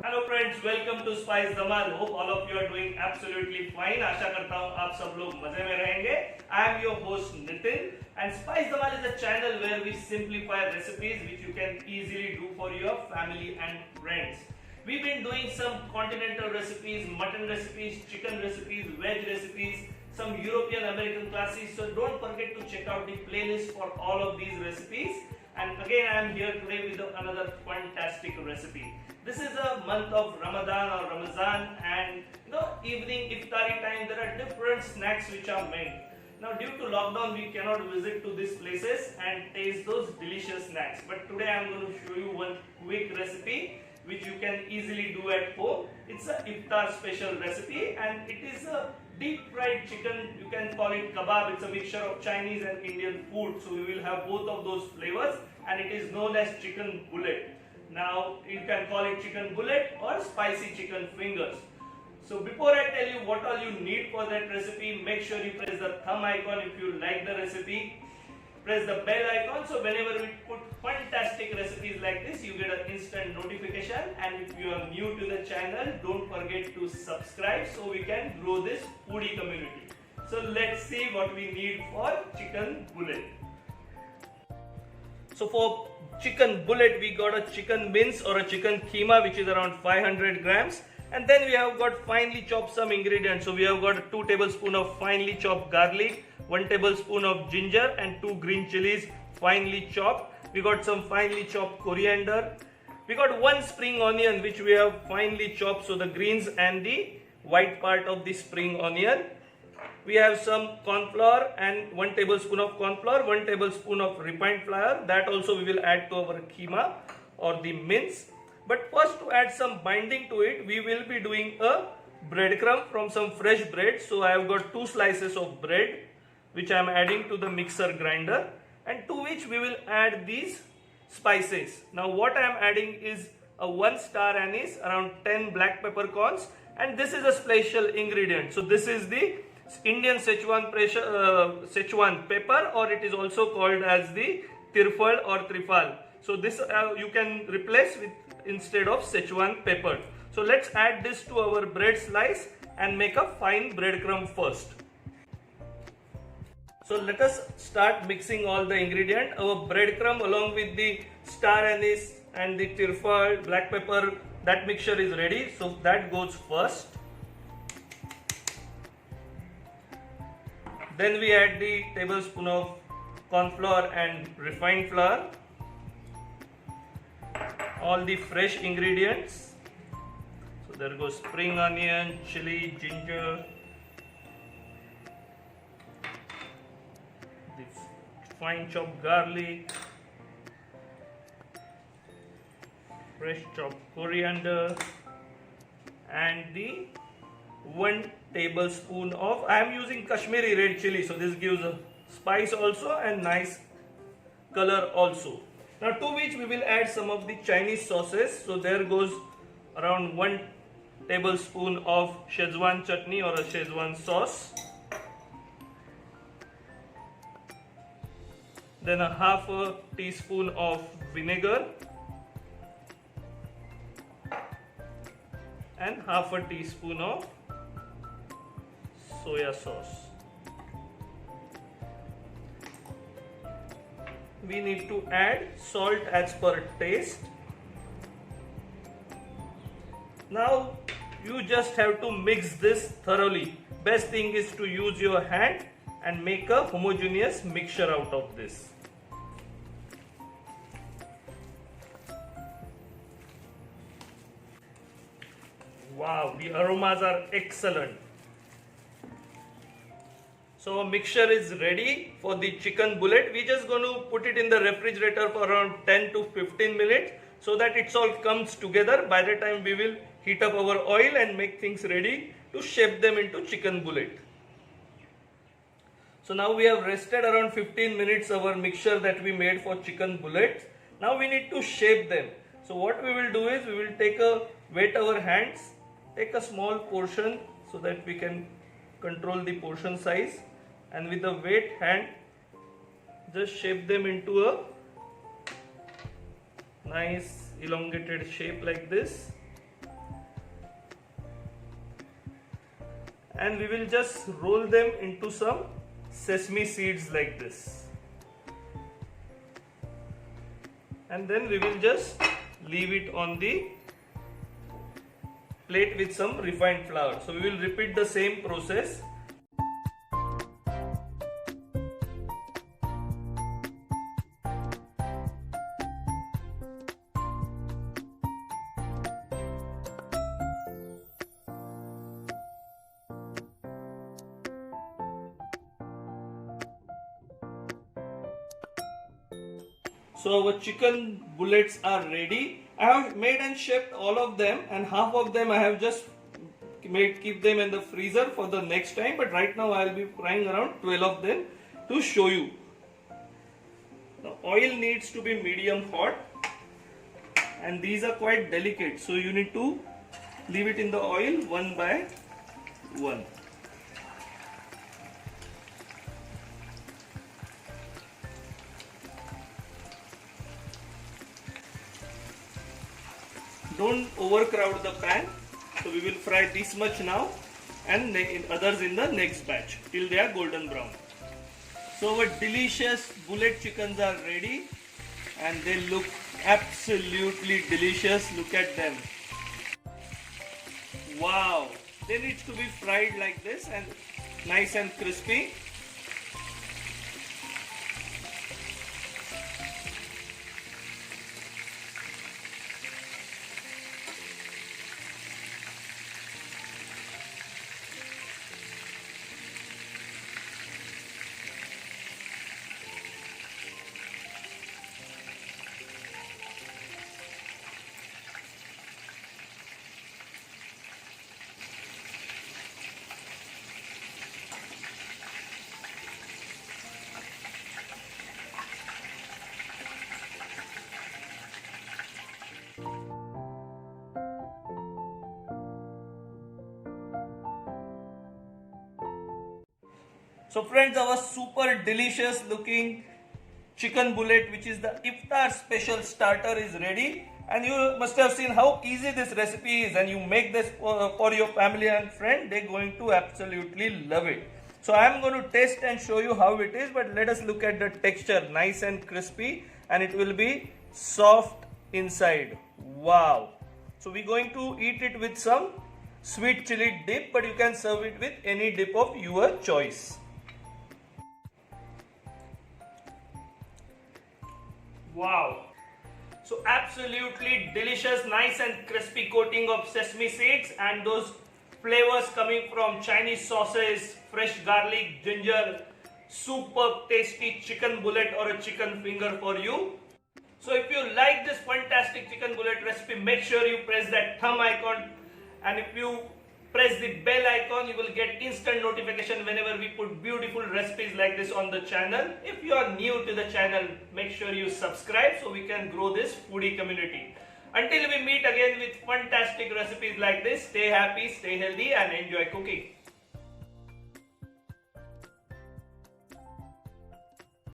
Hello friends, welcome to spice Dhamal. Hope all of you are doing absolutely fine. आशा करता हूँ आप सब लोग मजे में रहेंगे। I am your host Nitin and spice Dhamal is a channel where we simplify recipes which you can easily do for your family and friends. We've been doing some continental recipes, mutton recipes, chicken recipes, veg recipes, some European American classes. So don't forget to check out the playlist for all of these recipes. And again, I am here today with another fantastic recipe. This is a month of Ramadan or Ramazan, and evening iftari time there are different snacks which are made. Now due to lockdown we cannot visit to these places and taste those delicious snacks. But today I am going to show you one quick recipe which you can easily do at home. It's a iftar special recipe and it is a deep fried chicken. You can call it kebab. It's a mixture of Chinese and Indian food. So we will have both of those flavors and it is known as chicken bullet. Now you can call it chicken bullet or spicy chicken fingers. So before I tell you what all you need for that recipe, make sure you press the thumb icon if you like the recipe. Press the bell icon so whenever we put fantastic recipes like this, you get an instant notification. And if you are new to the channel, don't forget to subscribe so we can grow this foodie community. So let's see what we need for chicken bullet. So for chicken bullet, we got a chicken mince or a chicken keema which is around 500 grams. And then we have got finely chopped some ingredients. So we have got 2 tablespoons of finely chopped garlic, 1 tablespoon of ginger and 2 green chilies finely chopped. We got some finely chopped coriander. We got 1 spring onion which we have finely chopped, so the greens and the white part of the spring onion. We have some corn flour and 1 tablespoon of corn flour, 1 tablespoon of refined flour. That also we will add to our keema or the mince. But first, to add some binding to it, we will be doing a breadcrumb from some fresh bread. So I have got 2 slices of bread which I am adding to the mixer grinder, and to which we will add these spices. Now what I am adding is a 1 star anise, around 10 black peppercorns, and this is a special ingredient. So this is the Indian Szechuan pepper, or it is also called as the tirfal or trifal. So this you can replace with instead of Szechuan pepper. So let's add this to our bread slice and make a fine breadcrumb first. So let us start mixing all the ingredient. Our breadcrumb along with the star anise and the tirfal, black pepper, that mixture is ready. So that goes first. Then we add the tablespoon of corn flour and refined flour. All the fresh ingredients. So there goes spring onion, chili, ginger, the fine chopped garlic, fresh chopped coriander, and the 1 tablespoon of, I am using Kashmiri red chili, so this gives a spice also and nice color also. Now to which we will add some of the Chinese sauces. So there goes around 1 tablespoon of Szechuan chutney or a Szechuan sauce. Then a half a teaspoon of vinegar and half a teaspoon of soya sauce. We need to add salt as per taste. Now you just have to mix this thoroughly. Best thing is to use your hand and make a homogeneous mixture out of this. Wow, the aromas are excellent. So our mixture is ready for the chicken bullet. We're just going to put it in the refrigerator for around 10 to 15 minutes so that it all comes together. By the time we will heat up our oil and make things ready to shape them into chicken bullet. So now we have rested around 15 minutes our mixture that we made for chicken bullets. Now we need to shape them. So what we will do is we will wet our hands, take a small portion so that we can control the portion size, and with the wet hand just shape them into a nice elongated shape like this. and we will just roll them into some sesame seeds like this. And then we will just leave it on the plate with some refined flour. So we will repeat the same process. So our chicken bullets are ready. I have made and shaped all of them, and half of them I have just keep them in the freezer for the next time, but right now I will be frying around 12 of them to show you. The oil needs to be medium hot, and these are quite delicate, so you need to leave it in the oil one by one. Don't overcrowd the pan. So we will fry this much now and others in the next batch till they are golden brown. So our delicious bullet chickens are ready and they look absolutely delicious. Look at them. Wow! They need to be fried like this and nice and crispy. So friends, our super delicious looking chicken bullet, which is the Iftar special starter, is ready. And you must have seen how easy this recipe is, and you make this for your family and friend. They're going to absolutely love it. So I am going to taste and show you how it is, but let us look at the texture. Nice and crispy, and it will be soft inside. Wow! So we're going to eat it with some sweet chili dip, but you can serve it with any dip of your choice. Wow! So absolutely delicious, nice and crispy coating of sesame seeds and those flavors coming from Chinese sauces, fresh garlic, ginger, super tasty chicken bullet or a chicken finger for you. So if you like this fantastic chicken bullet recipe, make sure you press that thumb icon, and if you press the bell icon, you will get instant notification whenever we put beautiful recipes like this on the channel. If you are new to the channel, make sure you subscribe so we can grow this foodie community. Until we meet again with fantastic recipes like this, stay happy, stay healthy and enjoy cooking.